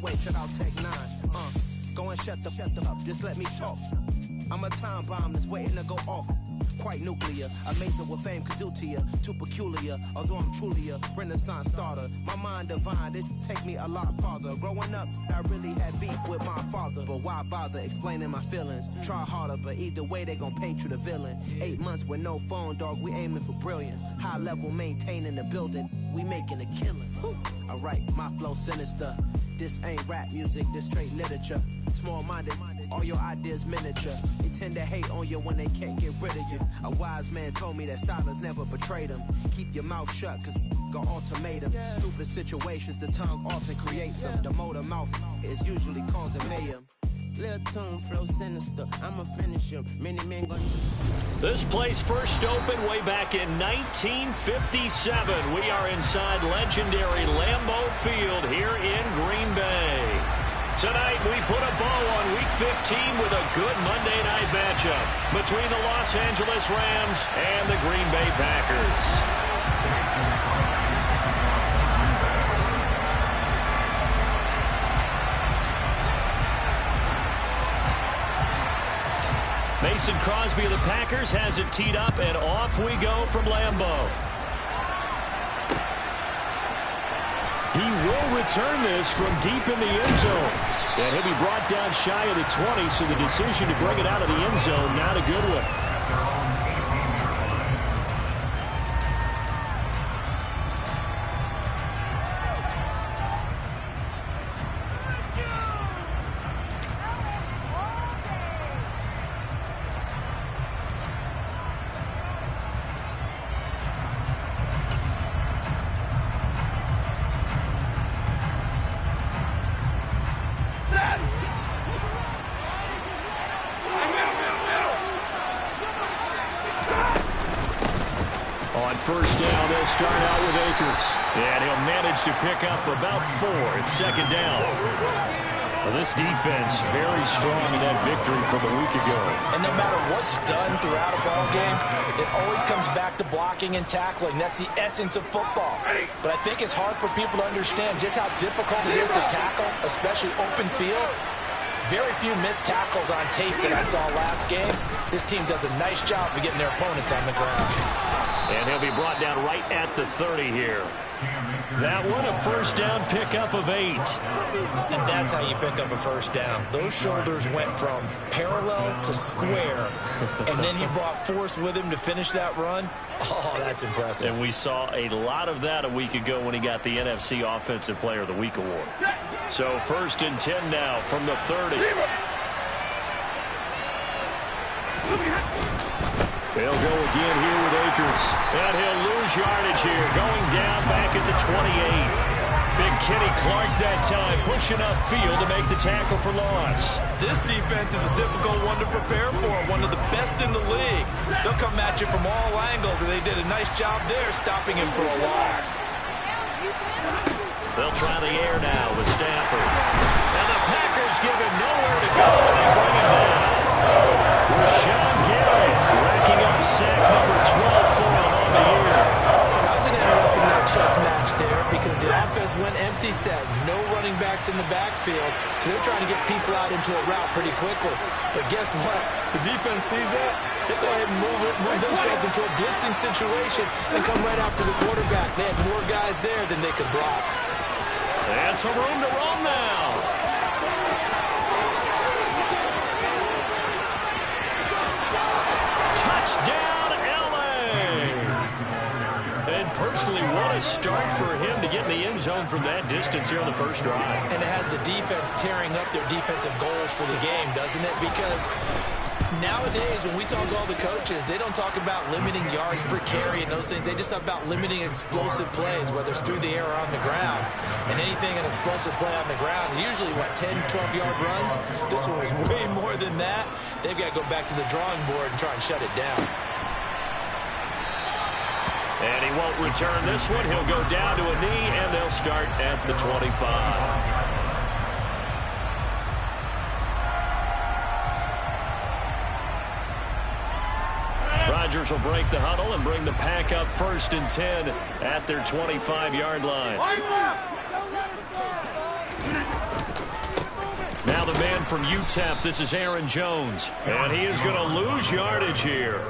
Wait, shut out Tech 9. Go and shut the up. Just let me talk. I'm a time bomb that's waiting to go off. Quite nuclear, amazing what fame could do to you. Too peculiar, although I'm truly a Renaissance starter. My mind divine, it take me a lot farther. Growing up, I really had beef with my father. But why bother explaining my feelings? Try harder, but either way they gon' paint you the villain. 8 months with no phone, dog, we aiming for brilliance. High level maintaining the building, we making a killing. Alright, my flow sinister. This ain't rap music, this straight literature. Small-minded, all your ideas miniature. They tend to hate on you when they can't get rid of you. A wise man told me that silence never betrayed him. Keep your mouth shut, cause got ultimatums. Stupid situations, the tongue often creates them. The motor mouth is usually causing mayhem. Little tune, flow sinister, I'ma finish him. Many men gonna... This place first opened way back in 1957. We are inside legendary Lambeau Field here in Green Bay. Tonight, we put a bow on Week 15 with a good Monday night matchup between the Los Angeles Rams and the Green Bay Packers. Mason Crosby of the Packers has it teed up, and off we go from Lambeau. He will return this from deep in the end zone. And he'll be brought down shy of the 20, so the decision to bring it out of the end zone, not a good one. First down, they'll start out with Akers. And he'll manage to pick up about 4 at second down. Well, this defense very strong in that victory from a week ago. And no matter what's done throughout a ball game, it always comes back to blocking and tackling. That's the essence of football. But I think it's hard for people to understand just how difficult it is to tackle, especially open field. Very few missed tackles on tape that I saw last game. This team does a nice job of getting their opponents on the ground. And he'll be brought down right at the 30 here. That one, a first down pickup of 8. And that's how you pick up a first down. Those shoulders went from parallel to square, and then he brought force with him to finish that run. Oh, that's impressive. And we saw a lot of that a week ago when he got the NFC Offensive Player of the Week award. So first and 10 now from the 30. They'll go again here with Akers. And he'll lose yardage here. Going down back at the 28. Big Kenny Clark that time pushing upfield to make the tackle for loss. This defense is a difficult one to prepare for. One of the best in the league. They'll come at you from all angles, and they did a nice job there stopping him for a loss. They'll try the air now with Stafford. And the Packers give him nowhere to go, and they bring him down. Rashawn Gary racking up sack number 12 for him on the year. That was an interesting chess match there because the offense went empty set. No running backs in the backfield, so they're trying to get people out into a route pretty quickly. But guess what? The defense sees that. They go ahead and move themselves into a blitzing situation and come right after the quarterback. They had more guys there than they could block. And some room to run now. Touchdown, L.A. And personally, what a start for him to get in the end zone from that distance here on the first drive. And it has the defense tearing up their defensive goals for the game, doesn't it? Because nowadays, when we talk to all the coaches, they don't talk about limiting yards per carry and those things. They just talk about limiting explosive plays, whether it's through the air or on the ground. And anything an explosive play on the ground is usually, 10, 12-yard runs. This one was way more than that. They've got to go back to the drawing board and try and shut it down. And he won't return this one. He'll go down to a knee, and they'll start at the 25. Rodgers will break the huddle and bring the pack up first and 10 at their 25-yard line. in from UTEP, this is Aaron Jones. And he is going to lose yardage here.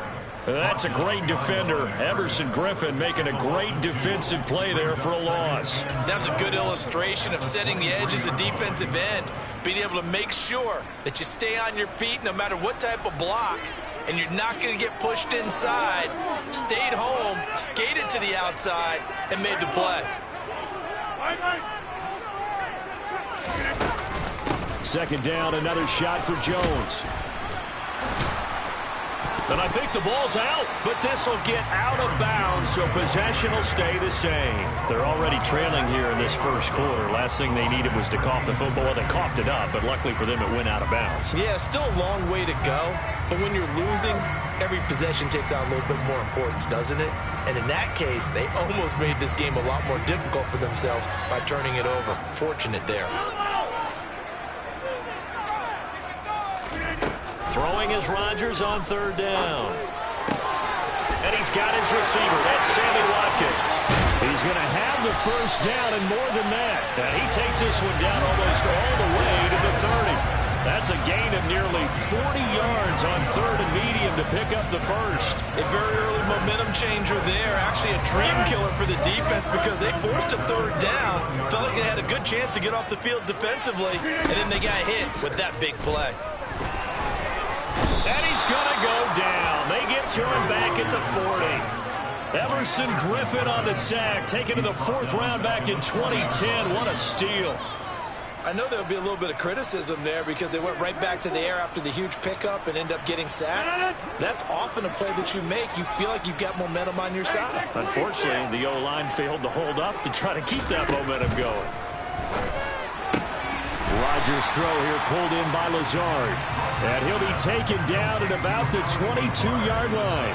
That's a great defender. Everson Griffin making a great defensive play there for a loss. That was a good illustration of setting the edge as a defensive end. Being able to make sure that you stay on your feet no matter what type of block. And you're not going to get pushed inside. Stayed home, skated to the outside, and made the play. Second down, another shot for Jones. And I think the ball's out, but this will get out of bounds, so possession will stay the same. They're already trailing here in this first quarter. Last thing they needed was to cough the football. Well, they coughed it up, but luckily for them, it went out of bounds. Yeah, still a long way to go, but when you're losing, every possession takes on a little bit more importance, doesn't it? And in that case, they almost made this game a lot more difficult for themselves by turning it over. Fortunate there. Throwing is Rodgers on third down. And he's got his receiver. That's Sammy Watkins. He's going to have the first down and more than that. And he takes this one down almost all the way to the 30. That's a gain of nearly 40 yards on third and medium to pick up the first. A very early momentum changer there. Actually a dream killer for the defense because they forced a third down. Felt like they had a good chance to get off the field defensively. And then they got hit with that big play. And he's going to go down. They get to him back at the 40. Everson Griffin on the sack, taken to the fourth round back in 2010. What a steal. I know there'll be a little bit of criticism there because they went right back to the air after the huge pickup and end up getting sacked. That's often a play that you make. You feel like you've got momentum on your side. Unfortunately, the O-line failed to hold up to try to keep that momentum going. Rodgers' throw here pulled in by Lazard. And he'll be taken down at about the 22-yard line.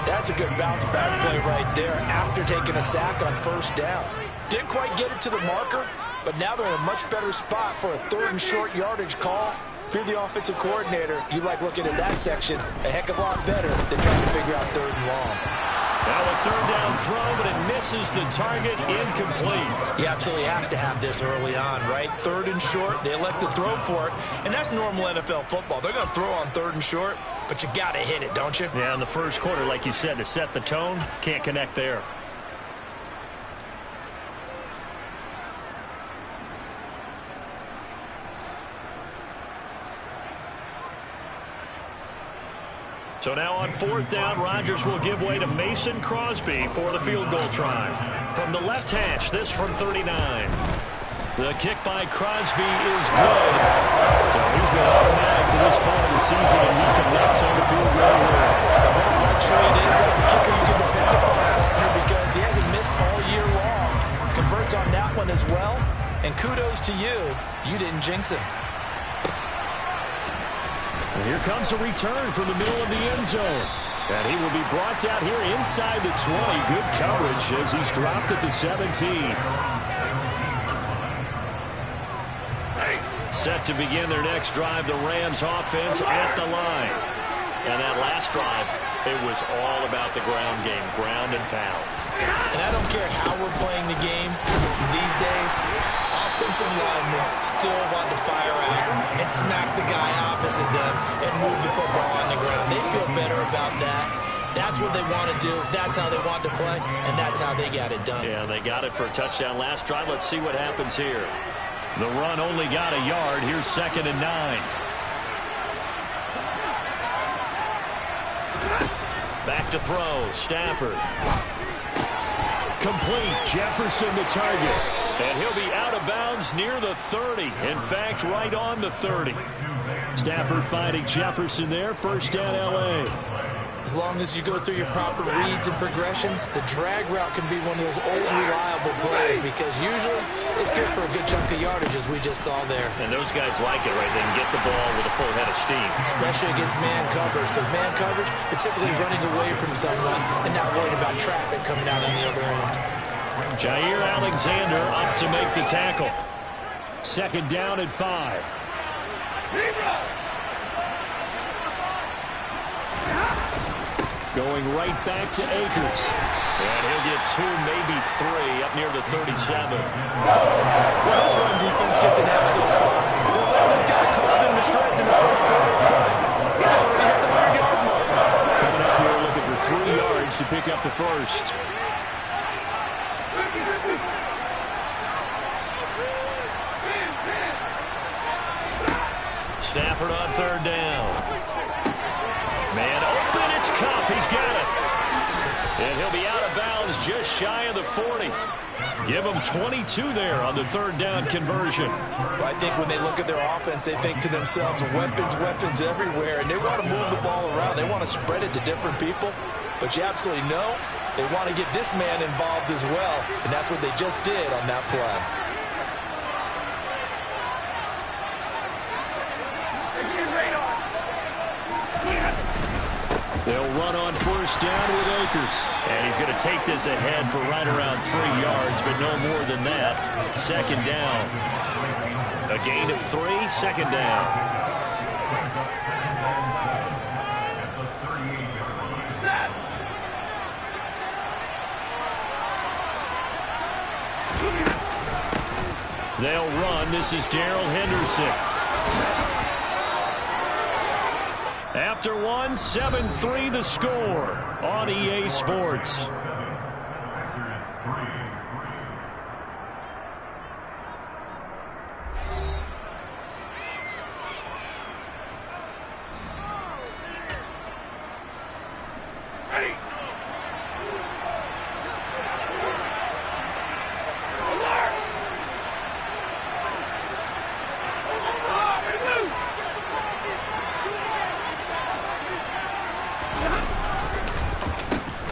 That's a good bounce-back play right there after taking a sack on first down. Didn't quite get it to the marker, but now they're in a much better spot for a third and short yardage call. If you're the offensive coordinator, you like looking at that section a heck of a lot better than trying to figure out third and long. Now a third down throw, but it misses the target, incomplete. You absolutely have to have this early on, right? Third and short, they elect to throw for it, and that's normal NFL football. They're going to throw on third and short, but you've got to hit it, don't you? Yeah, in the first quarter, like you said, to set the tone, can't connect there. So now on fourth down, Rodgers will give way to Mason Crosby for the field goal try. From the left hash, this from 39. The kick by Crosby is good. So he's been automatic to this point of the season, and he connects on the field goal here. What a luxury it is to have a kicker you can depend upon, partner, because he hasn't missed all year long. Converts on that one as well, and kudos to you. You didn't jinx him. And here comes a return from the middle of the end zone. And he will be brought out here inside the 20. Good coverage as he's dropped at the 17. Set to begin their next drive, the Rams offense at the line. And that last drive, it was all about the ground game, ground and pound. And I don't care how we're playing the game these days, offensive linemen still want to fire out and smack the guy opposite them and move the football on the ground. They feel better about that. That's what they want to do. That's how they want to play, and that's how they got it done. Yeah, they got it for a touchdown last drive. Let's see what happens here. The run only got a yard. Here's 2nd and 9. Back to throw. Stafford. Complete. Jefferson the target. And he'll be out of bounds near the 30. In fact, right on the 30. Stafford finding Jefferson there. First down, L.A. As long as you go through your proper reads and progressions, the drag route can be one of those old reliable plays because usually it's good for a good chunk of yardage, as we just saw there. And those guys like it, right? They can get the ball with a full head of steam. Especially against man coverage, because man coverage, you're typically running away from someone and not worried about traffic coming out on the other end. Jair Alexander up to make the tackle. 2nd down and 5. Going right back to Akers. And he'll get 2, maybe 3 up near the 37. Well, this run defense gets an F so far. They're letting this guy pick up the first. Stafford on third down. Man open, it's Cup. He's got it. And he'll be out of bounds just shy of the 40. Give them 22 there on the third down conversion. Well, I think when they look at their offense, they think to themselves, weapons everywhere, and they want to move the ball around. They want to spread it to different people. But you absolutely know they want to get this man involved as well, and that's what they just did on that play. They'll run on first down with Akers. And he's going to take this ahead for right around 3 yards, but no more than that. Second down. A gain of 3, second down. They'll run. This is Darrell Henderson. After 1, 7-3 the score on EA Sports.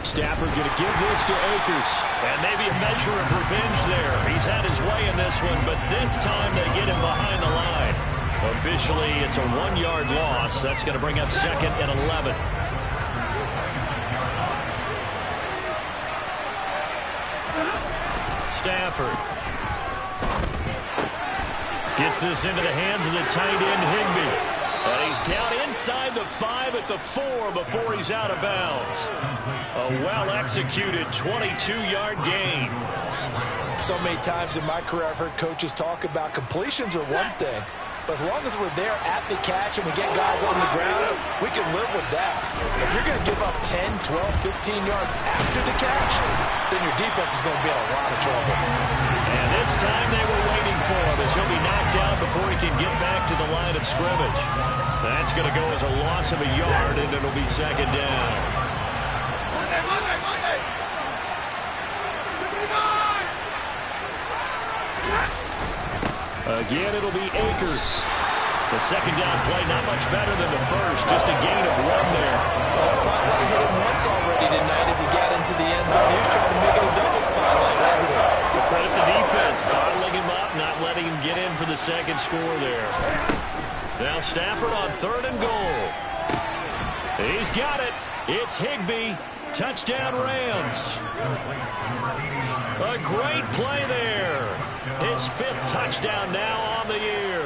Stafford going to give this to Akers. And maybe a measure of revenge there. He's had his way in this one, but this time they get him behind the line. Officially, it's a 1-yard loss. That's going to bring up second and 11. Stafford gets this into the hands of the tight end, Higbee. And he's down inside the 5 at the 4 before he's out of bounds. A well-executed 22-yard gain. So many times in my career, I've heard coaches talk about completions are one thing. But as long as we're there at the catch and we get guys on the ground, we can live with that. If you're going to give up 10, 12, 15 yards after the catch, then your defense is going to be in a lot of trouble. And this time they were waiting for him as he'll be knocked out before he can get back to the line of scrimmage. That's going to go as a loss of a yard, and it'll be second down. Again, it'll be Akers. The second down play, not much better than the first, just a gain of 1 there. Well, spotlight hit him once already tonight as he got into the end zone. He was trying to make it a double spotlight, wasn't he? You credit the defense, bottling him up, not letting him get in for the second score there. Now Stafford on third and goal. He's got it. It's Higbee. Touchdown Rams. A great play there. His 5th touchdown now on the year.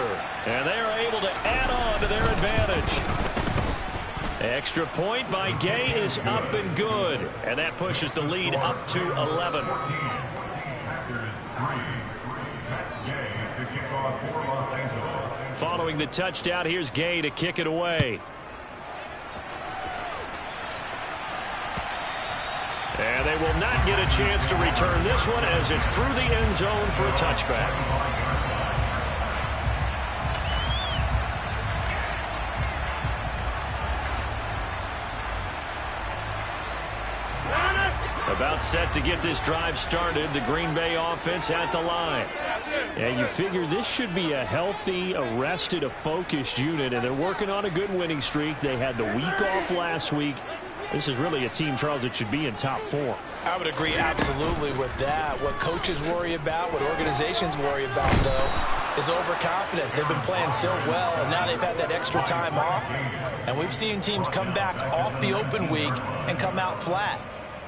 And they're able to add on to their advantage. Extra point by Gay is up and good. And that pushes the lead up to 11. Following the touchdown, here's Gay to kick it away. And they will not get a chance to return this one as it's through the end zone for a touchback. About set to get this drive started, the Green Bay offense at the line. And you figure this should be a healthy, arrested, a focused unit, and they're working on a good winning streak. They had the week off last week. This is really a team, Charles, that should be in top 4. I would agree absolutely with that. What coaches worry about, what organizations worry about, though, is overconfidence. They've been playing so well, and now they've had that extra time off. And we've seen teams come back off the open week and come out flat.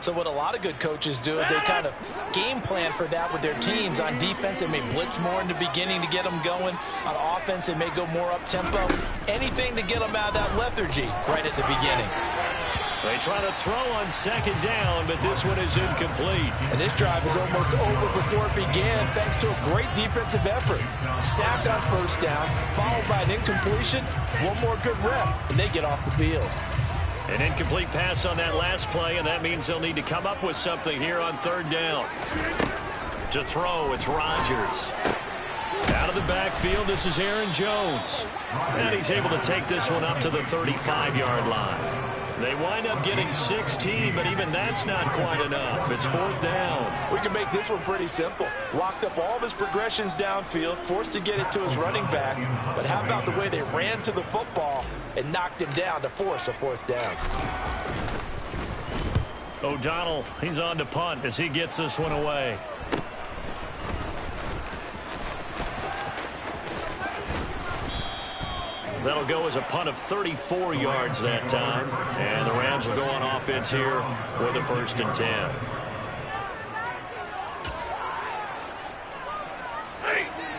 So what a lot of good coaches do is they kind of game plan for that with their teams. On defense, they may blitz more in the beginning to get them going. On offense, they may go more up-tempo. Anything to get them out of that lethargy right at the beginning. They try to throw on second down, but this one is incomplete. And this drive is almost over before it began, thanks to a great defensive effort. Sacked on first down, followed by an incompletion. One more good rep, and they get off the field. An incomplete pass on that last play, and that means they'll need to come up with something here on third down. To throw, it's Rodgers. Out of the backfield, this is Aaron Jones. And he's able to take this one up to the 35-yard line. They wind up getting 16, but even that's not quite enough. It's fourth down. We can make this one pretty simple. Locked up all of his progressions downfield, forced to get it to his running back. But how about the way they ran to the football and knocked him down to force a fourth down? O'Donnell, he's on to punt as he gets this one away. That'll go as a punt of 34 yards that time. And the Rams will go on offense here with a 1st and 10.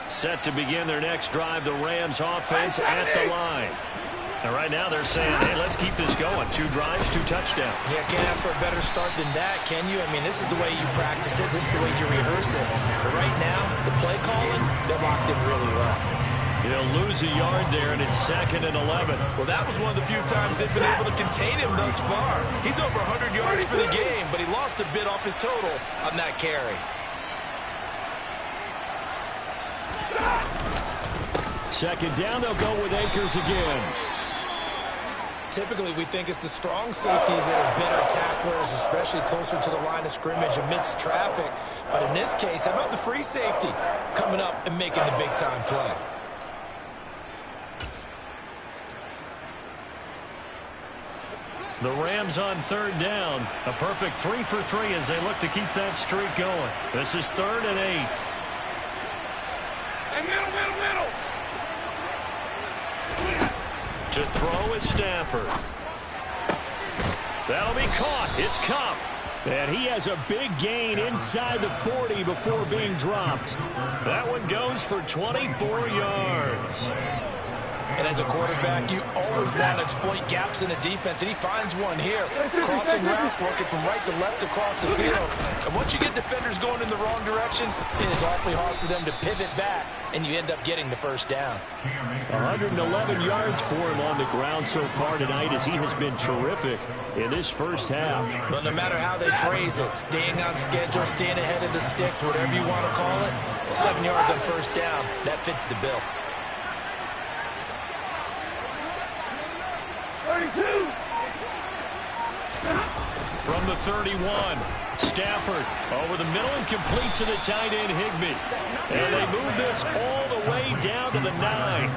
Set to begin their next drive, the Rams offense at the line. And right now they're saying, hey, let's keep this going. 2 drives, 2 touchdowns. Yeah, can't ask for a better start than that, can you? I mean, this is the way you practice it. This is the way you rehearse it. But right now, the play calling, they're locked in really well. They'll lose a yard there, and it's 2nd and 11. Well, that was one of the few times they've been able to contain him thus far. He's over 100 yards for the game, but he lost a bit off his total on that carry. Second down, they'll go with Akers again. Typically, we think it's the strong safeties that are better tacklers, especially closer to the line of scrimmage amidst traffic. But in this case, how about the free safety coming up and making the big-time play? The Rams on third down. A perfect 3 for 3 as they look to keep that streak going. This is 3rd and 8. Hey, middle. To throw is Stafford. That'll be caught. It's Kupp. And he has a big gain inside the 40 before being dropped. That one goes for 24 yards. And as a quarterback, you always want to exploit gaps in the defense, and he finds one here. Crossing route, working from right to left across the field. And once you get defenders going in the wrong direction, it is awfully hard for them to pivot back, and you end up getting the first down. 111 yards for him on the ground so far tonight as he has been terrific in this first half. But no matter how they phrase it, staying on schedule, staying ahead of the sticks, whatever you want to call it, 7 yards on first down, that fits the bill. 32. From the 31, Stafford over the middle and complete to the tight end Higbee. And they move this all the way down to the 9.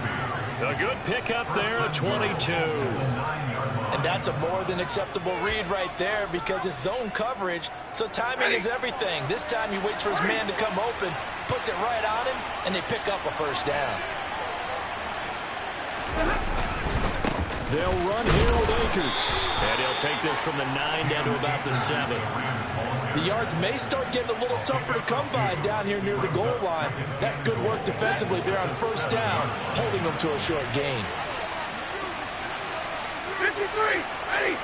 A good pickup there at 22. And that's a more than acceptable read right there because it's zone coverage, so timing is everything. This time he waits for his man to come open, puts it right on him, and they pick up a first down. They'll run here with Akers. And he'll take this from the 9 down to about the 7. The yards may start getting a little tougher to come by down here near the goal line. That's good work defensively there on first down, holding them to a short gain. 53. Ready.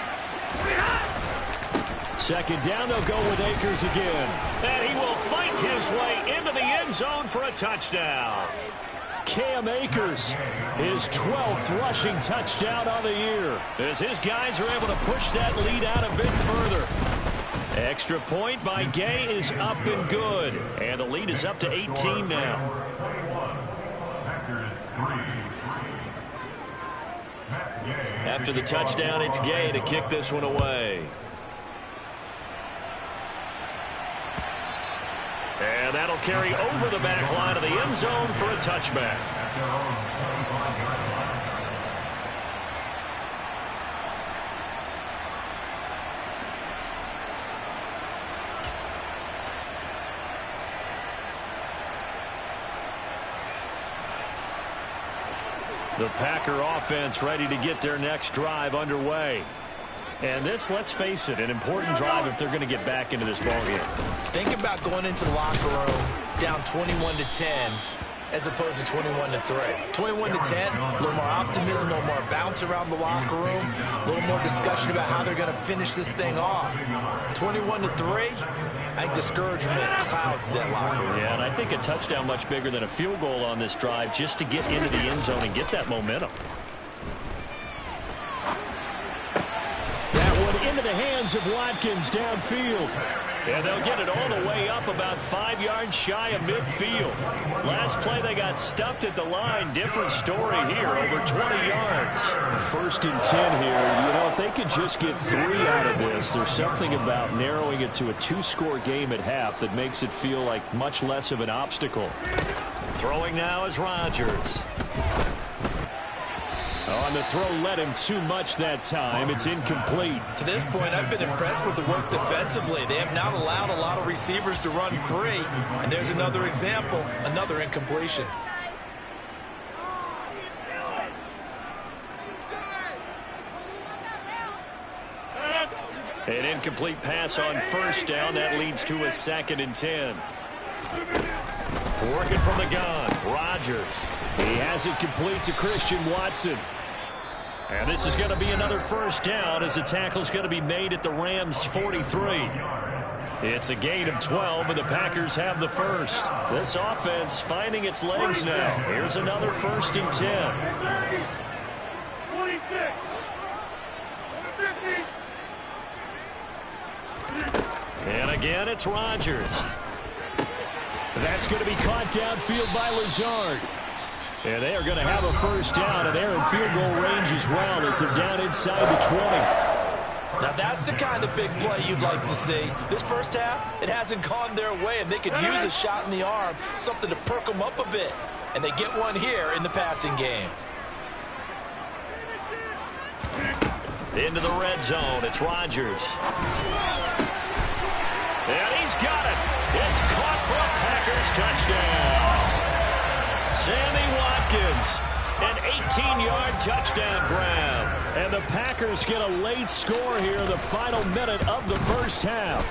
Second down, they'll go with Akers again. And he will fight his way into the end zone for a touchdown. Cam Akers, his 12th rushing touchdown on the year, as his guys are able to push that lead out a bit further. Extra point by Gay is up and good, and the lead is up to 18 now. After the touchdown, it's Gay to kick this one away. And that'll carry over the back line of the end zone for a touchback. The Packer offense ready to get their next drive underway. And this, let's face it, an important drive if they're going to get back into this ballgame. Think about going into the locker room down 21-10 as opposed to 21-3. 21-10, a little more optimism, a little more bounce around the locker room, a little more discussion about how they're going to finish this thing off. 21-3, I think discouragement clouds that locker room. Yeah, and I think a touchdown much bigger than a field goal on this drive just to get into the end zone and get that momentum. into the hands of Watkins downfield. And they'll get it all the way up about 5 yards shy of midfield. Last play, they got stuffed at the line. Different story here, over 20 yards. 1st and 10 here. You know, if they could just get 3 out of this, there's something about narrowing it to a 2-score game at half that makes it feel like much less of an obstacle. Throwing now is Rodgers. On the throw, led him too much that time. It's incomplete. To this point, I've been impressed with the work defensively. They have not allowed a lot of receivers to run free. And there's another example, another incompletion. An incomplete pass on 1st down. That leads to a 2nd and 10. Working from the gun, Rodgers. He has it complete to Christian Watson. And this is going to be another 1st down as the tackle is going to be made at the Rams' 43. It's a gain of 12, and the Packers have the 1st. This offense finding its legs now. Here's another 1st and 10. 26. 50. And again, it's Rodgers. That's going to be caught downfield by Lazard. And they are going to have a 1st down, and they're in field goal range as well as they're down inside the 20. Now that's the kind of big play you'd like to see. This 1st half, it hasn't gone their way, and they could use a shot in the arm, something to perk them up a bit. And they get one here in the passing game. Into the red zone, it's Rodgers. And he's got it. It's caught for a Packers touchdown. Sammy Watkins, an 18-yard touchdown grab. And the Packers get a late score here in the final minute of the 1st half.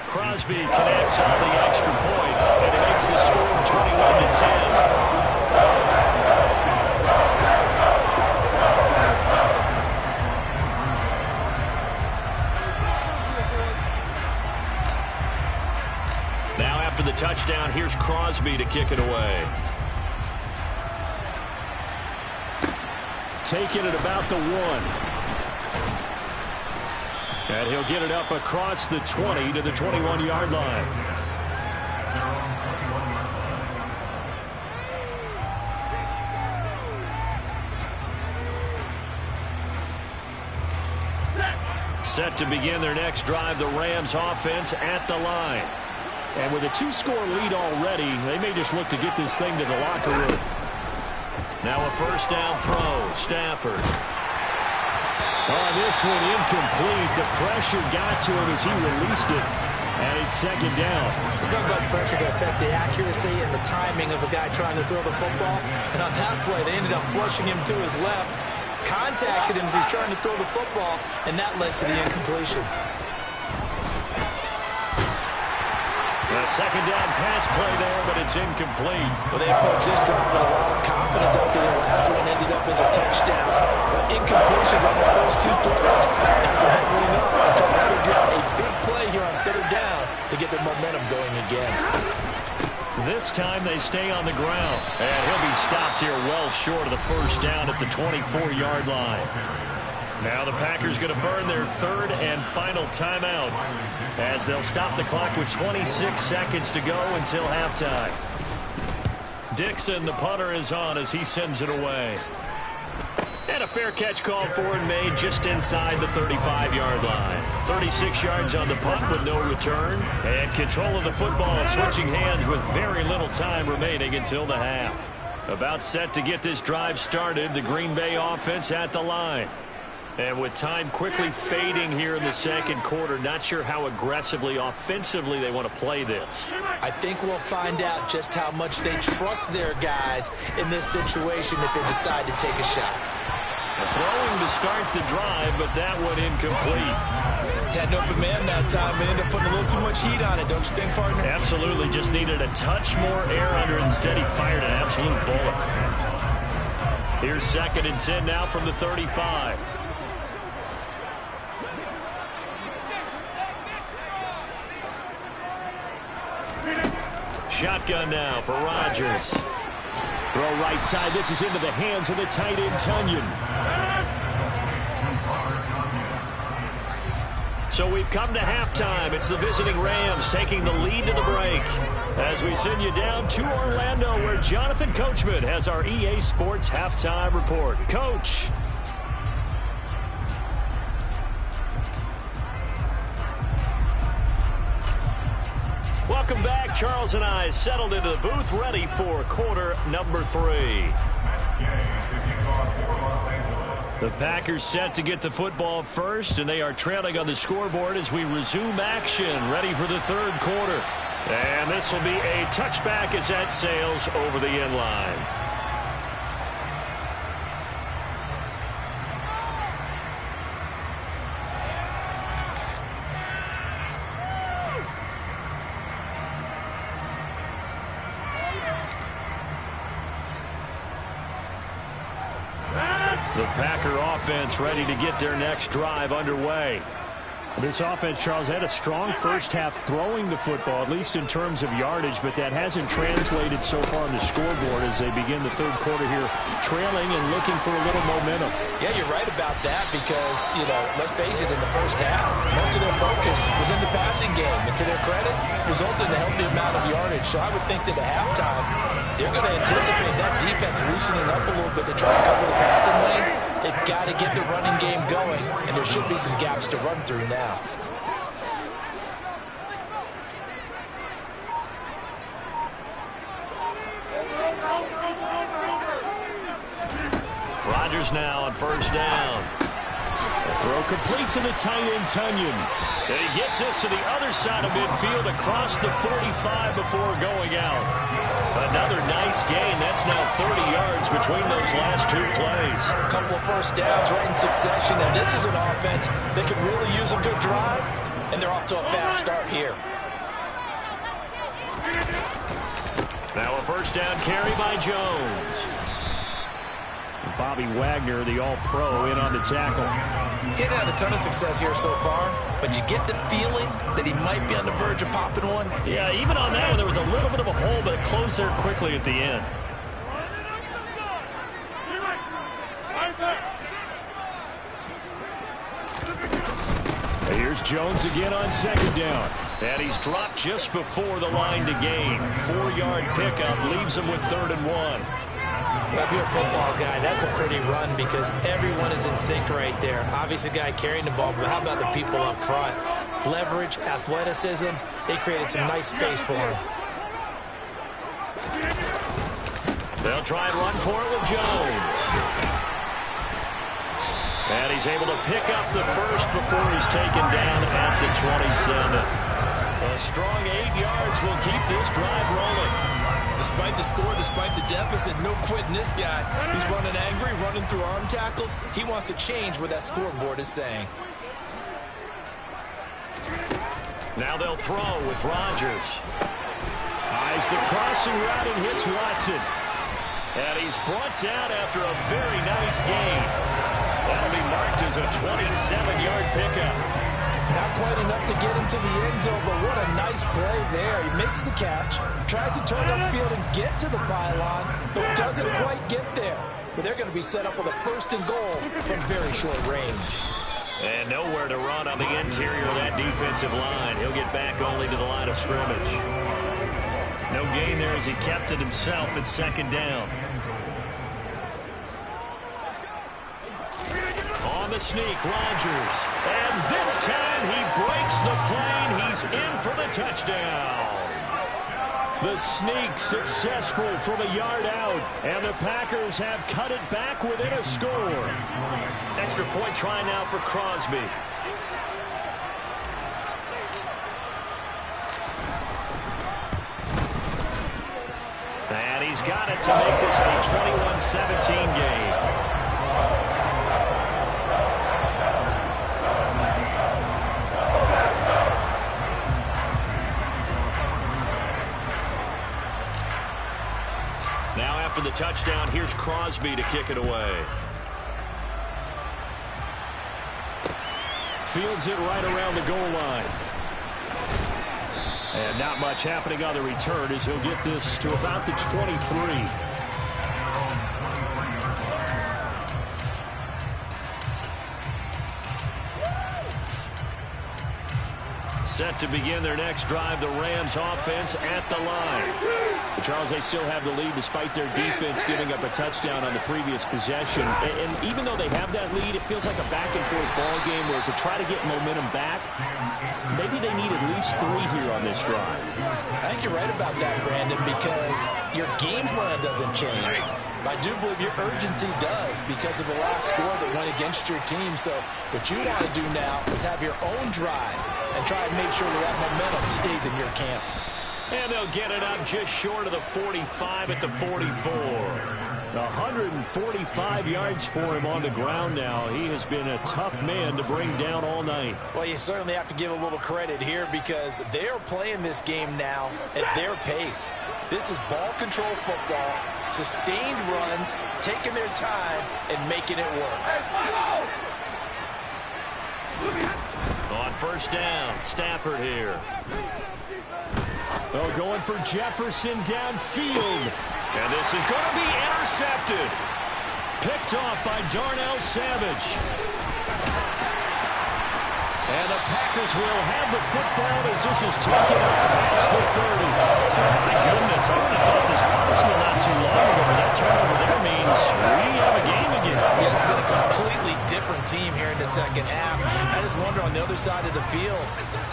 Crosby connects on the extra point, and he makes the score 21-10. Now after the touchdown, here's Crosby to kick it away. Taking it about the 1. And he'll get it up across the 20 to the 21-yard line. Set to begin their next drive, the Rams offense at the line. And with a 2-score lead already, they may just look to get this thing to the locker room. Now a 1st down throw, Stafford. On this one, incomplete. The pressure got to him as he released it. And it's 2nd down. It's not about pressure to affect the accuracy and the timing of a guy trying to throw the football. And on that play, they ended up flushing him to his left. Contacted him as he's trying to throw the football, and that led to the incompletion. A 2nd down pass play there, but it's incomplete. Well, they approached this drive with a lot of confidence after the last one ended up as a touchdown. But incompletions on the first 2 throws. That's a headwind up. They're trying to figure out a big play here on 3rd down to get their momentum going again. This time they stay on the ground. And he'll be stopped here well short of the 1st down at the 24-yard line. Now the Packers going to burn their 3rd and final timeout as they'll stop the clock with 26 seconds to go until halftime. Dixon, the punter, is on as he sends it away. And a fair catch called for and made just inside the 35-yard line. 36 yards on the punt with no return. And control of the football switching hands with very little time remaining until the half. About set to get this drive started, the Green Bay offense at the line. And with time quickly fading here in the 2nd quarter, not sure how aggressively, offensively they want to play this. I think we'll find out just how much they trust their guys in this situation if they decide to take a shot. Throwing to start the drive, but that one incomplete. Had an open man that time and ended up putting a little too much heat on it, don't you think, partner? Absolutely, just needed a touch more air under it. Instead, he fired an absolute bullet. Here's 2nd and 10 now from the 35. Shotgun now for Rodgers. Throw right side. This is into the hands of the tight end, Tunyon. So we've come to halftime. It's the visiting Rams taking the lead to the break. As we send you down to Orlando, where Jonathan Coachman has our EA Sports halftime report. Coach. Welcome back. Charles and I settled into the booth, ready for quarter number 3. The Packers set to get the football first, and they are trailing on the scoreboard as we resume action, ready for the third quarter. And this will be a touchback as that sails over the end line. The Packer offense ready to get their next drive underway. This offense, Charles, had a strong first half throwing the football, at least in terms of yardage, but that hasn't translated so far on the scoreboard as they begin the third quarter here, trailing and looking for a little momentum. Yeah, you're right about that because, let's face it, in the first half, most of their focus was in the passing game. And to their credit, resulted in a healthy amount of yardage. So I would think that at halftime, they're going to anticipate that defense loosening up a little bit to try and cover the passing lanes. They've got to get the running game going, and there should be some gaps to run through now. Rodgers now on first down. The throw complete to the tight end, Tunyon. And he gets us to the other side of midfield across the 45 before going out. Another nice gain. That's now 30 yards between those last two plays. A couple of first downs right in succession, and this is an offense that could really use a good drive, and they're off to a fast start here. Now a first down carry by Jones. Bobby Wagner, the all-pro, in on the tackle. He hasn't had a ton of success here so far, but you get the feeling that he might be on the verge of popping one. Yeah, even on that one, there was a little bit of a hole, but it closed there quickly at the end. Here's Jones again on second down. And he's dropped just before the line to gain. 4-yard pickup leaves him with 3rd and 1. Well, if you're a football guy, that's a pretty run because everyone is in sync right there. Obviously, the guy carrying the ball, but how about the people up front? Leverage, athleticism, they created some nice space for him. They'll try and run for it with Jones. And he's able to pick up the first before he's taken down at the 27. A strong 8 yards will keep this drive rolling. Despite the score, despite the deficit, no quitting this guy. He's running angry, running through arm tackles. He wants to change what that scoreboard is saying. Now they'll throw with Rodgers. Eyes the crossing route and hits Watson. And he's brought down after a very nice gain. That'll be marked as a 27-yard pickup. Not quite enough to get into the end zone, but what a nice play there. He makes the catch, tries to turn upfield and get to the pylon, but doesn't quite get there. But they're going to be set up with a 1st and goal from very short range. And nowhere to run on the interior of that defensive line. He'll get back only to the line of scrimmage. No gain there as he kept it himself at 2nd down. On the sneak, Rodgers. And this time he breaks the plane. He's in for the touchdown. The sneak successful from a yard out. And the Packers have cut it back within a score. Extra point try now for Crosby. And he's got it to make this a 21-17 game. Now after the touchdown, here's Crosby to kick it away. Fields it right around the goal line. And not much happening on the return as he'll get this to about the 23. Set to begin their next drive, the Rams offense at the line. Charles, they still have the lead despite their defense giving up a touchdown on the previous possession. And even though they have that lead, it feels like a back-and-forth ball game where to try to get momentum back, maybe they need at least 3 here on this drive. I think you're right about that, Brandon, because your game plan doesn't change. I do believe your urgency does because of the last score that went against your team. So what you want to do now is have your own drive and try and make sure that momentum stays in your camp. And they'll get it up just short of the 45 at the 44. 145 yards for him on the ground now. He has been a tough man to bring down all night. Well, you certainly have to give a little credit here because they are playing this game now at their pace. This is ball control football, sustained runs, taking their time, and making it work. On first down, Stafford here. Well, going for Jefferson downfield. And this is going to be intercepted. Picked off by Darnell Savage. And the Packers will have the football as this is taken up past the 30. So, my goodness, I would have thought this possible not too long ago, but that turnover there means we have a game again. Yeah, it's been a completely different team here in the second half. I just wonder on the other side of the field,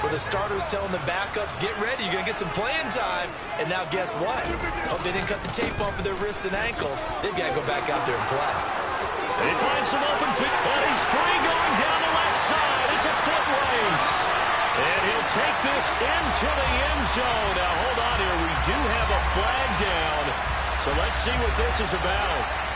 where the starters telling the backups, get ready, you're going to get some playing time. And now guess what? Oh, they didn't cut the tape off of their wrists and ankles. They've got to go back out there and play. They find some open feet, and he's free going down the left side. It's a foot race. And he'll take this into the end zone. Now, hold on here. We do have a flag down. So let's see what this is about.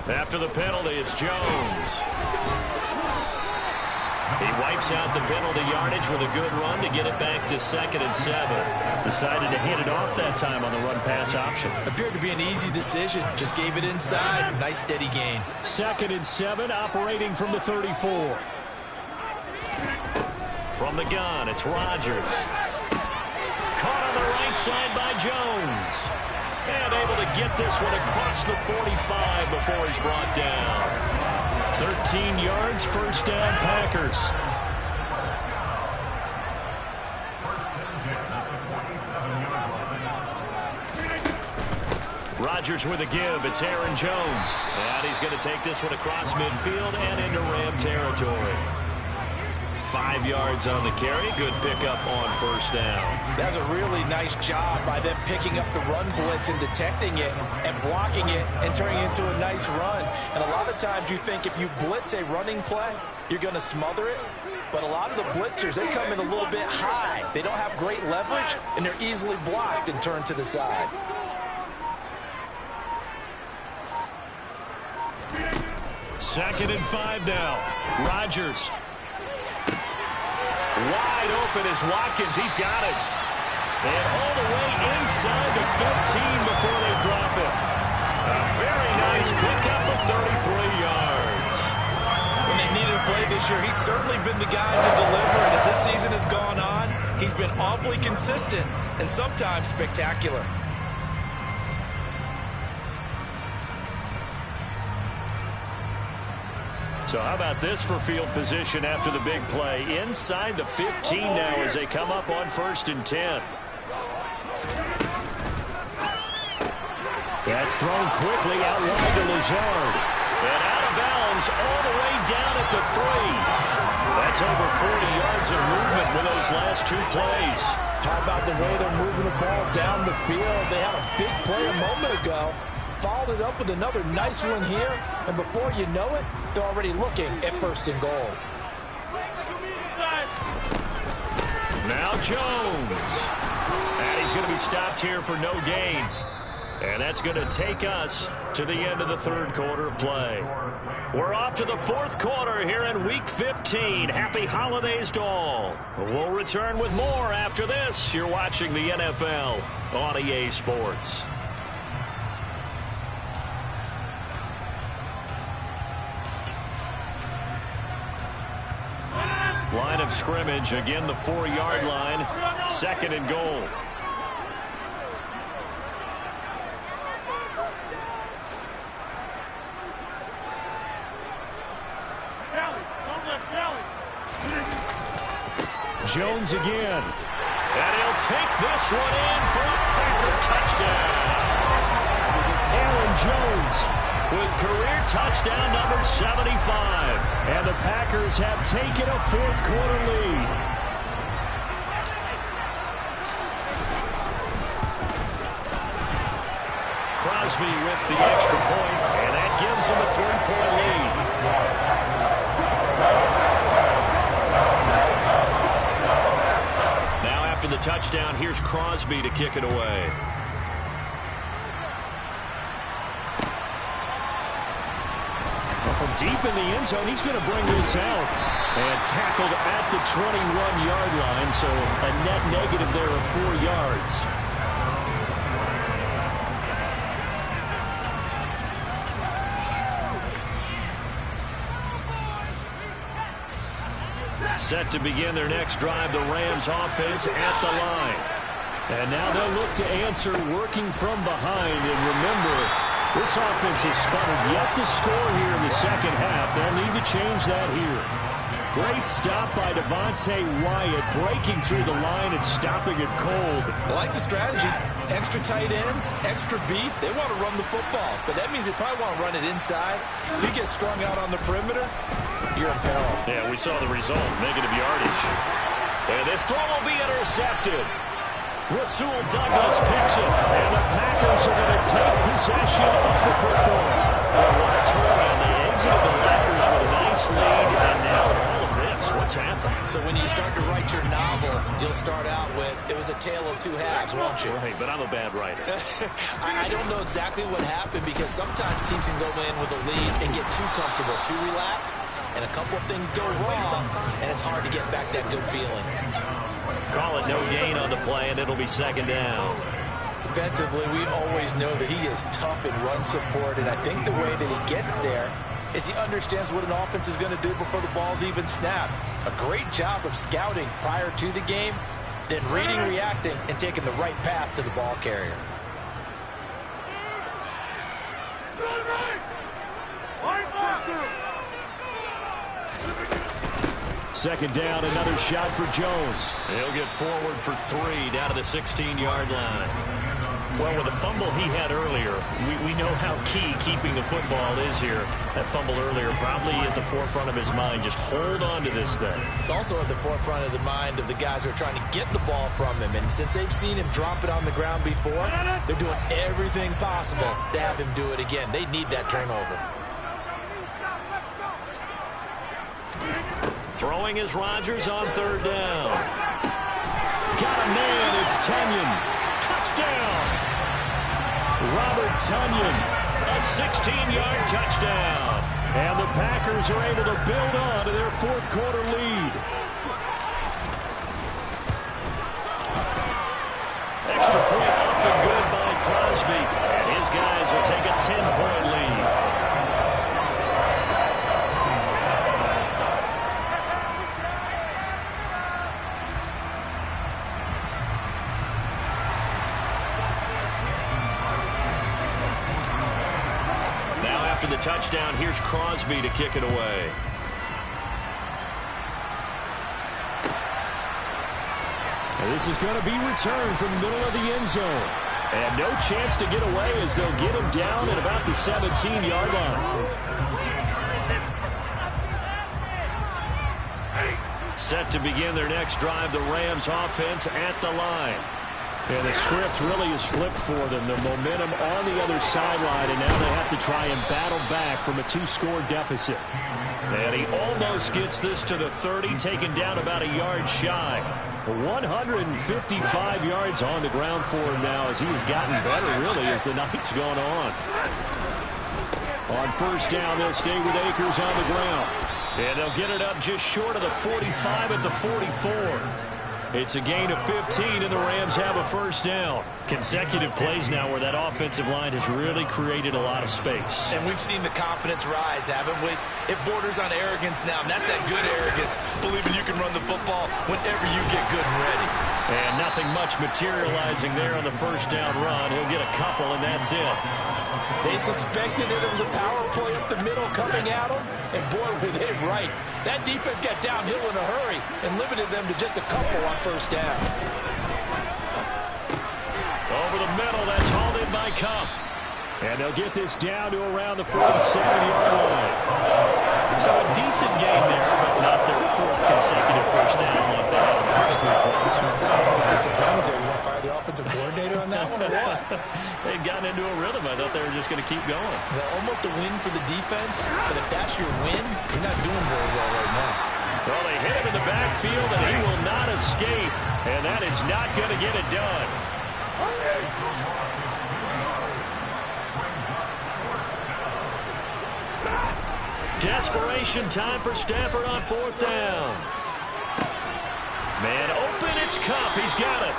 After the penalty, it's Jones. He wipes out the penalty yardage with a good run to get it back to 2nd and 7. Decided to hand it off that time on the run-pass option. Appeared to be an easy decision. Just gave it inside. Nice steady gain. 2nd and 7, operating from the 34. From the gun, it's Rodgers. Caught on the right side by Jones. And able to get this one across the 45 before he's brought down. 13 yards, first down, Packers. Rodgers with a give. It's Aaron Jones. And he's going to take this one across midfield and into Ram territory. 5 yards on the carry. Good pickup on first down. That's a really nice job by them picking up the run blitz and detecting it and blocking it and turning it into a nice run. And a lot of times you think if you blitz a running play, you're going to smother it. But a lot of the blitzers, they come in a little bit high. They don't have great leverage, and they're easily blocked and turned to the side. Second and 5 now. Rodgers. Wide open is Watkins. He's got it. And all the way inside the 15 before they drop it. A very nice pickup of 33 yards. When they needed a play this year, he's certainly been the guy to deliver. And as this season has gone on, he's been awfully consistent and sometimes spectacular. So how about this for field position after the big play? Inside the 15 now as they come up on 1st and 10. That's thrown quickly out wide to Lazard. And out of bounds all the way down at the 3. That's over 40 yards of movement with those last 2 plays. How about the way they're moving the ball down the field? They had a big play a moment ago. Followed it up with another nice one here, and before you know it, they're already looking at 1st and goal. Now Jones. And he's going to be stopped here for no gain. And that's going to take us to the end of the 3rd quarter of play. We're off to the 4th quarter here in Week 15. Happy holidays to all. We'll return with more after this. You're watching the NFL on EA Sports. Line of scrimmage, again the 4-yard line, 2nd and goal. Jones again. And he'll take this one in for a Packer touchdown. Aaron Jones with career touchdown number 75. And the Packers have taken a 4th-quarter lead. Crosby with the extra point, and that gives him a 3-point lead. Now after the touchdown, here's Crosby to kick it away. From deep in the end zone, he's going to bring this out. And tackled at the 21-yard line, so a net negative there of 4 yards. Set to begin their next drive, the Rams offense at the line. And now they'll look to answer working from behind. And remember, this offense has sputtered yet to score here in the second half. They'll need to change that here. Great stop by Devontae Wyatt, breaking through the line and stopping it cold. I like the strategy. Extra tight ends, extra beef. They want to run the football, but that means they probably want to run it inside. If he gets strung out on the perimeter, you're in peril. Yeah, we saw the result, negative yardage. And this throw will be intercepted. Rasul Douglas picks it, and the Packers are going to take possession of the football. Oh, what a turnaround. They exited the Packers with a nice lead, and now all of this. What's happened? So when you start to write your novel, you'll start out with, it was a tale of 2 halves, won't you? Right, but I'm a bad writer. I don't know exactly what happened, because sometimes teams can go in with a lead and get too comfortable, too relaxed, and a couple of things go wrong, and it's hard to get back that good feeling. Call it no gain on the play, and it'll be 2nd down. Defensively, we always know that he is tough in run support, and I think the way that he gets there is he understands what an offense is going to do before the ball's even snapped. A great job of scouting prior to the game, then reading, reacting, and taking the right path to the ball carrier. Second down, another shot for Jones. He'll get forward for 3 down to the 16-yard line. Well, with the fumble he had earlier, we know how key keeping the football is here. That fumble earlier probably at the forefront of his mind. Just hold on to this thing. It's also at the forefront of the mind of the guys who are trying to get the ball from him. And since they've seen him drop it on the ground before, they're doing everything possible to have him do it again. They need that turnover. Throwing is Rodgers on 3rd down. Got a man, it's Tunyon. Touchdown! Robert Tunyon, a 16-yard touchdown. And the Packers are able to build on to their 4th-quarter lead. Extra point up and good by Crosby. And his guys will take a 10-point lead. The touchdown, here's Crosby to kick it away. And this is going to be returned from the middle of the end zone. And no chance to get away as they'll get him down at about the 17-yard line. Set to begin their next drive, the Rams offense at the line. And the script really is flipped for them. The momentum on the other sideline, and now they have to try and battle back from a 2-score deficit. And he almost gets this to the 30, taken down about a yard shy. 155 yards on the ground for him now as he has gotten better, really, as the night's gone on. On 1st down, they'll stay with Akers on the ground. And they'll get it up just short of the 45 at the 44. It's a gain of 15, and the Rams have a first down. Consecutive plays now where that offensive line has really created a lot of space. And we've seen the confidence rise, haven't we? It borders on arrogance now, and that's that good arrogance, believing you can run the football whenever you get good and ready. And nothing much materializing there on the first down run. He'll get a couple, and that's it. They suspected that it was a power play up the middle coming at them, and boy, were they right. That defense got downhill in a hurry and limited them to just a couple on first down. Over the middle, that's hauled in by Cup. And they'll get this down to around the 47-yard line. So a decent gain there, but not their fourth consecutive first down like they had in the first 3 plays. You said I was disappointed there. You want to fire the offensive coordinator on that one or what? They'd gotten into a rhythm. I thought they were just going to keep going. Well, almost a win for the defense, but if that's your win, you're not doing very well right now. Well, they hit him in the backfield, and he will not escape. And that is not going to get it done. Desperation time for Stafford on 4th down. Man open, it's Cup. He's got it.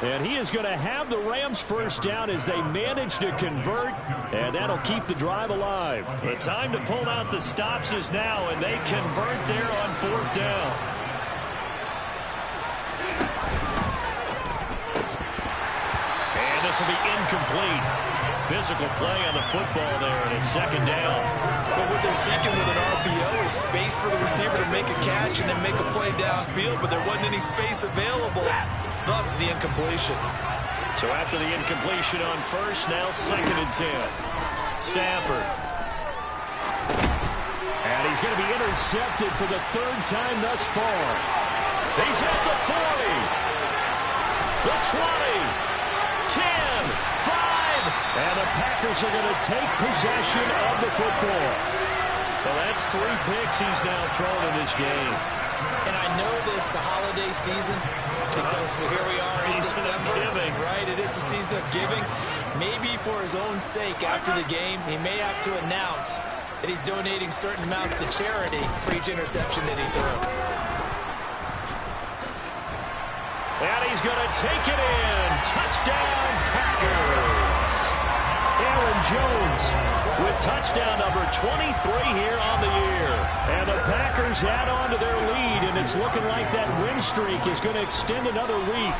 And he is going to have the Rams first down as they manage to convert, and that'll keep the drive alive. The time to pull out the stops is now, and they convert there on 4th down. And this will be incomplete. Physical play on the football there, and it's 2nd down. But what they're seeking with an RPO is space for the receiver to make a catch and then make a play downfield, but there wasn't any space available, thus the incompletion. So after the incompletion on first, now 2nd and 10. Stafford. And he's going to be intercepted for the 3rd time thus far. He's at the 40. The 20. 10. 5. And the Packers are going to take possession of the football. Well, that's 3 picks he's now thrown in this game. And I know this, the holiday season, because here we are in December. Giving. Right, it is the season of giving. Maybe for his own sake after the game, he may have to announce that he's donating certain amounts to charity for each interception that he threw. And he's going to take it in. Touchdown, Packers. Aaron Jones with touchdown number 23 here on the year. And the Packers add on to their lead, and it's looking like that win streak is going to extend another week.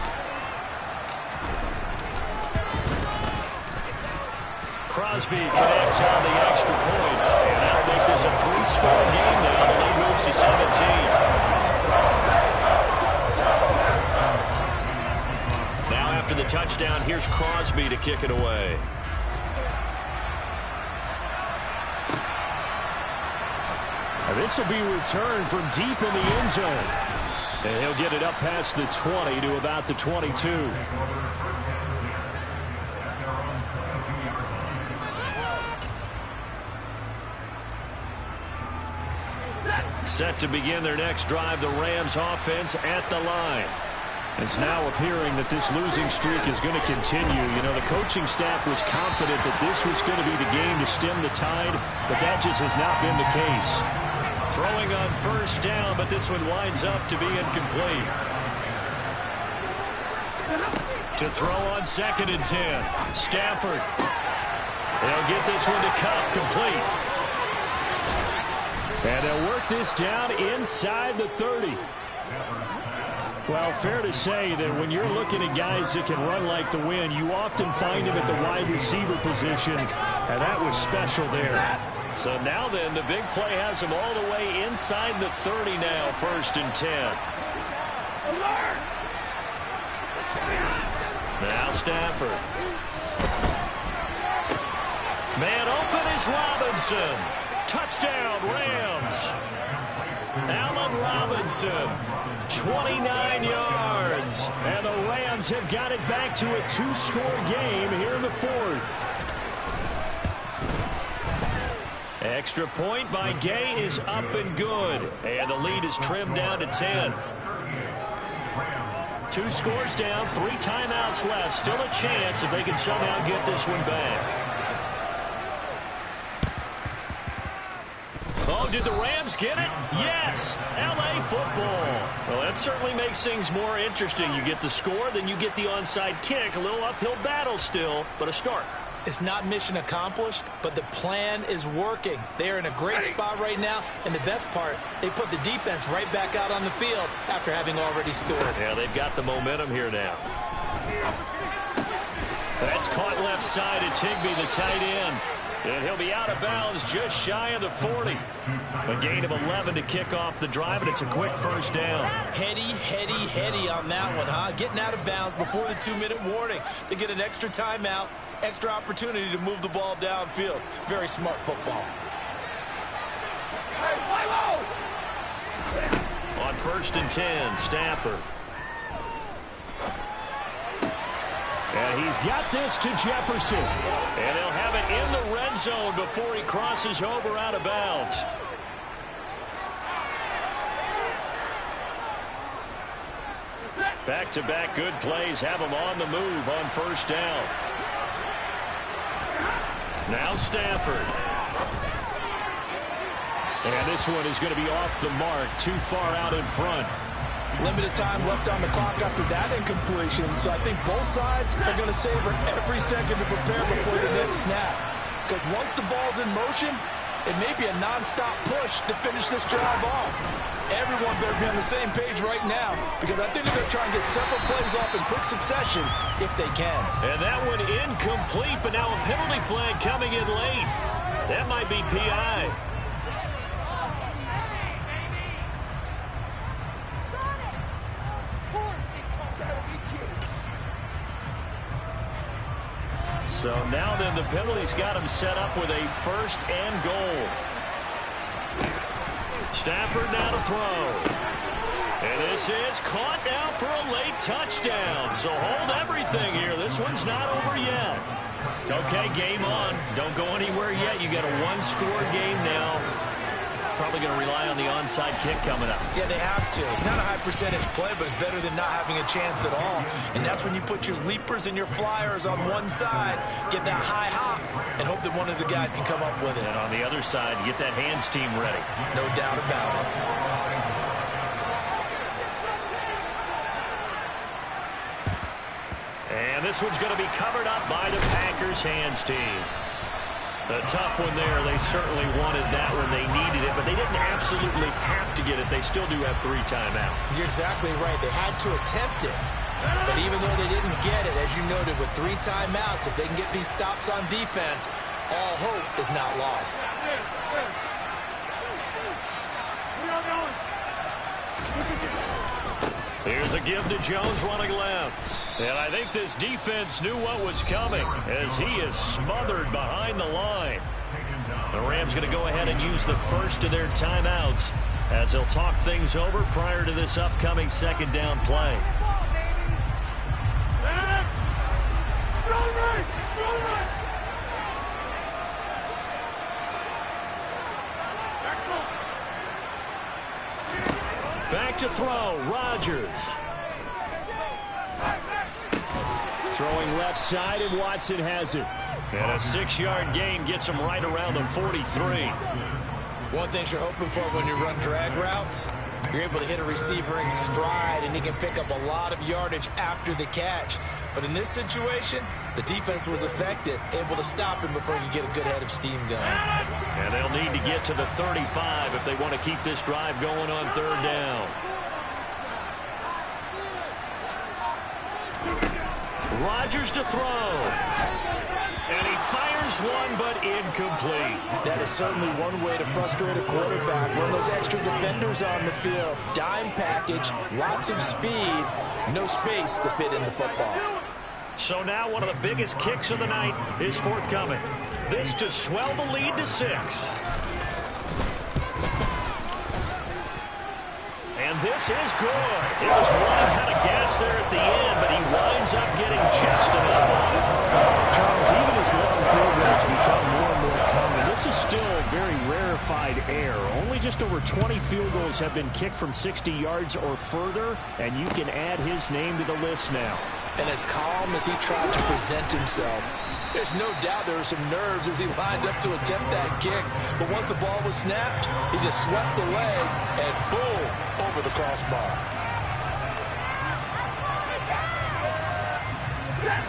Crosby connects on the extra point, and that'll make this a 3-score game now. The lead moves to 17. Now after the touchdown, here's Crosby to kick it away. This will be returned from deep in the end zone. And he'll get it up past the 20 to about the 22. Set to begin their next drive, the Rams offense at the line. It's now appearing that this losing streak is going to continue. You know, the coaching staff was confident that this was going to be the game to stem the tide, but that just has not been the case. Throwing on first down, but this one winds up to be incomplete. To throw on 2nd and 10. Stafford. They'll get this one to Cup, complete. And they'll work this down inside the 30. Well, fair to say that when you're looking at guys that can run like the wind, you often find him at the wide receiver position, and that was special there. So now then, the big play has him all the way inside the 30 now, 1st and 10. Now Stafford. Man open is Robinson. Touchdown, Rams. Allen Robinson, 29 yards. And the Rams have got it back to a 2-score game here in the 4th. Extra point by Gay is up and good. And the lead is trimmed down to 10. 2 scores down, 3 timeouts left. Still a chance if they can somehow get this one back. Oh, Did the Rams get it? Yes. L.A. football. Well, that certainly makes things more interesting. You get the score, then you get the onside kick. A little uphill battle still, but a start. It's not mission accomplished, but the plan is working. They're in a great spot right now, and the best part, they put the defense right back out on the field after having already scored. Yeah, they've got the momentum here now. That's caught left side. It's Higbee, the tight end. And he'll be out of bounds just shy of the 40. A gain of 11 to kick off the drive, and it's a quick first down. Heady on that one, huh? Getting out of bounds before the 2-minute warning. They get an extra timeout, extra opportunity to move the ball downfield. Very smart football. On 1st and 10, Stafford. And he's got this to Jefferson. And he'll have it in the red zone before he crosses over out of bounds. Back-to-back good plays have him on the move on 1st down. Now Stafford. And this one is going to be off the mark, too far out in front. Limited time left on the clock after that incompletion, so I think both sides are going to savor every second to prepare before the next snap. Because once the ball's in motion, it may be a non-stop push to finish this drive off. Everyone better be on the same page right now, because I think they're going to try and get several plays off in quick succession if they can. And that one incomplete, but now a penalty flag coming in late. That might be PI. So now then the penalty's got him set up with a 1st and goal. Stafford now to throw. And this is caught now for a late touchdown. So hold everything here. This one's not over yet. Okay, game on. Don't go anywhere yet. You got a 1-score game now. Probably going to rely on the onside kick coming up. Yeah, they have to. It's not a high percentage play, but it's better than not having a chance at all. And that's when you put your leapers and your flyers on one side, get that high hop, and hope that one of the guys can come up with it. And on the other side, get that hands team ready. No doubt about it. And this one's going to be covered up by the Packers hands team. A tough one there. They certainly wanted that one. They needed it, but they didn't absolutely have to get it. They still do have 3 timeouts. You're exactly right. They had to attempt it. But even though they didn't get it, as you noted, with 3 timeouts, if they can get these stops on defense, all hope is not lost. Here's a give to Jones running left. And I think this defense knew what was coming as he is smothered behind the line. The Rams going to go ahead and use the first of their timeouts as they'll talk things over prior to this upcoming 2nd down play. Back to throw, Rodgers. Throwing left side, and Watson has it. And a 6-yard gain gets him right around the 43. One thing you're hoping for when you run drag routes, you're able to hit a receiver in stride, and he can pick up a lot of yardage after the catch. But in this situation, the defense was effective, able to stop him before you get a good head of steam going. And they'll need to get to the 35 if they want to keep this drive going on 3rd down. Rodgers to throw. And he fires one, but incomplete. That is certainly one way to frustrate a quarterback. When those extra defenders on the field, dime package, lots of speed, no space to fit in the football. So now one of the biggest kicks of the night is forthcoming. This to swell the lead to 6. And this is good. It was running kind of gas there at the end, but he winds up getting just enough on it. Charles, even as long field goals become more and more common, this is still very rarefied air. Only just over 20 field goals have been kicked from 60 yards or further, and you can add his name to the list now. and as calm as he tried to present himself. There's no doubt there were some nerves as he lined up to attempt that kick. But once the ball was snapped, he just swept the leg and boom, over the crossbar.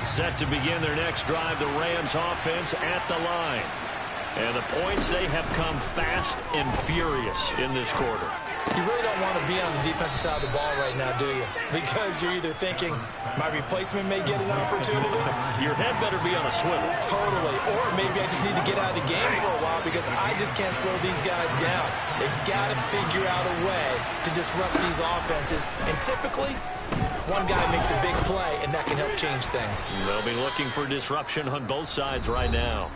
Set to begin their next drive, the Rams offense at the line. And the points, they have come fast and furious in this quarter. You really don't want to be on the defensive side of the ball right now, do you? Because you're either thinking, my replacement may get an opportunity. Your head better be on a swivel. Totally. Or maybe I just need to get out of the game for a while because I just can't slow these guys down. They've got to figure out a way to disrupt these offenses. And typically, one guy makes a big play, and that can help change things. They'll be looking for disruption on both sides right now.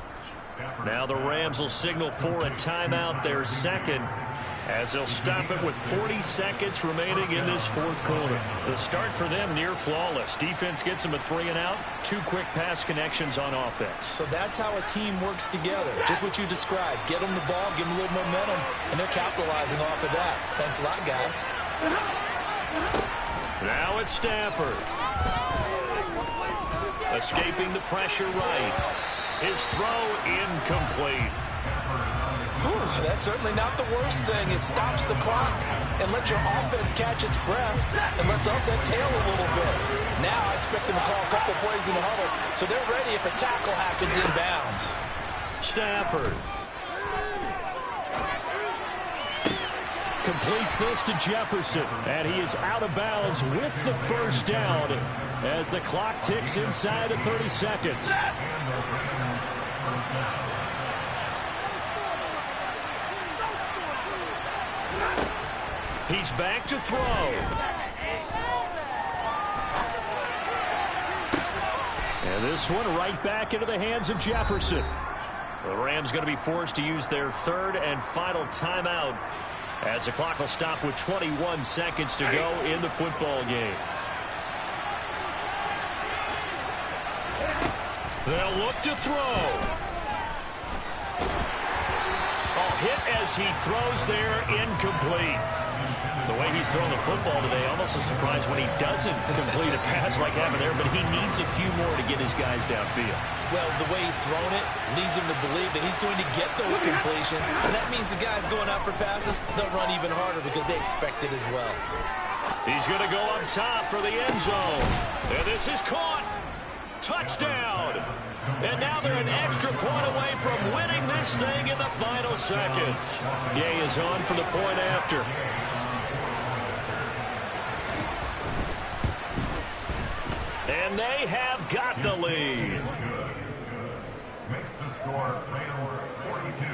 Now the Rams will signal for a timeout, their second, as they'll stop it with 40 seconds remaining in this fourth quarter. The start for them near flawless. Defense gets them a 3-and-out, 2 quick pass connections on offense. So that's how a team works together. Just what you described. Get them the ball, give them a little momentum, and they're capitalizing off of that. Thanks a lot, guys. Now it's Stafford. Escaping the pressure right. His throw incomplete. Whew, that's certainly not the worst thing. It stops the clock and lets your offense catch its breath and lets us exhale a little bit. Now I expect them to call a couple plays in the huddle so they're ready if a tackle happens inbounds. Stafford completes this to Jefferson, and he is out of bounds with the first down as the clock ticks inside of 30 seconds. He's back to throw. And this one right back into the hands of Jefferson. The Rams going to be forced to use their third and final timeout as the clock will stop with 21 seconds to go in the football game. They'll look to throw. Hit as he throws there, incomplete. The way he's thrown the football today, almost a surprise when he doesn't complete a pass like having there, but he needs a few more to get his guys downfield. Well, the way he's thrown it leads him to believe that he's going to get those completions, and that means the guys going out for passes, they'll run even harder because they expect it as well. He's going to go up top for the end zone. And this is caught. Touchdown. And now they're an extra point away from winning this thing in the final seconds. Gay is on for the point after. And they have got the lead. Makes the score Rams 42,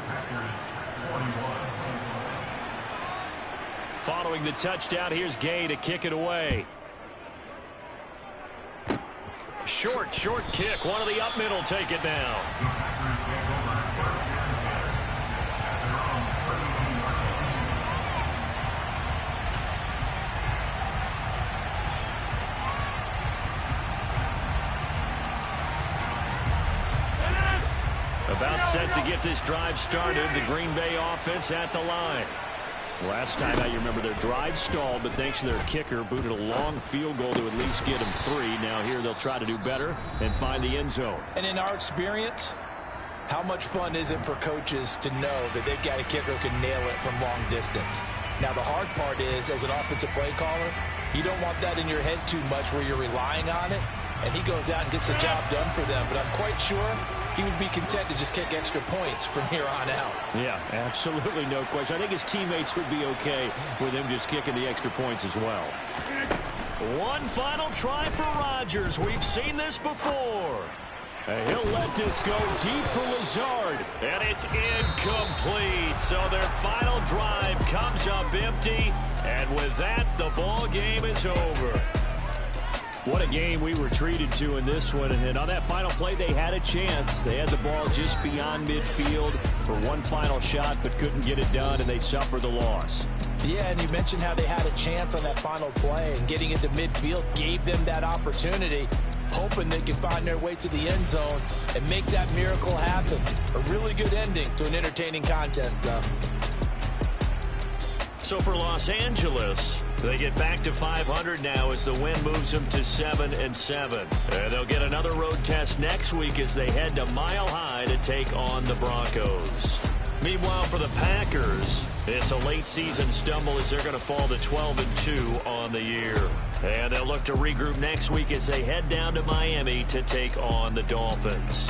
Packers 41. Following the touchdown, here's Gay to kick it away. Short kick. One of the up middle take it down. About set to get this drive started. The Green Bay offense at the line. Last time out, you remember their drive stalled, but thanks to their kicker, booted a long field goal to at least get them 3. Now here they'll try to do better and find the end zone. And in our experience, how much fun is it for coaches to know that they've got a kicker who can nail it from long distance? Now the hard part is, as an offensive play caller, you don't want that in your head too much where you're relying on it, and he goes out and gets the job done for them. But I'm quite sure he would be content to just kick extra points from here on out. Yeah, absolutely no question. I think his teammates would be okay with him just kicking the extra points as well. One final try for Rodgers. We've seen this before. And he'll let this go deep for Lazard. And it's incomplete. So their final drive comes up empty. And with that, the ball game is over. What a game we were treated to in this one. And on that final play, they had a chance. They had the ball just beyond midfield for one final shot, but couldn't get it done, and they suffered the loss. Yeah, and you mentioned how they had a chance on that final play, and getting into midfield gave them that opportunity, hoping they could find their way to the end zone and make that miracle happen. A really good ending to an entertaining contest, though. So for Los Angeles, So they get back to 500 now as the win moves them to 7-7. And they'll get another road test next week as they head to Mile High to take on the Broncos. Meanwhile, for the Packers, it's a late season stumble as they're going to fall to 12-2 on the year. And they'll look to regroup next week as they head down to Miami to take on the Dolphins.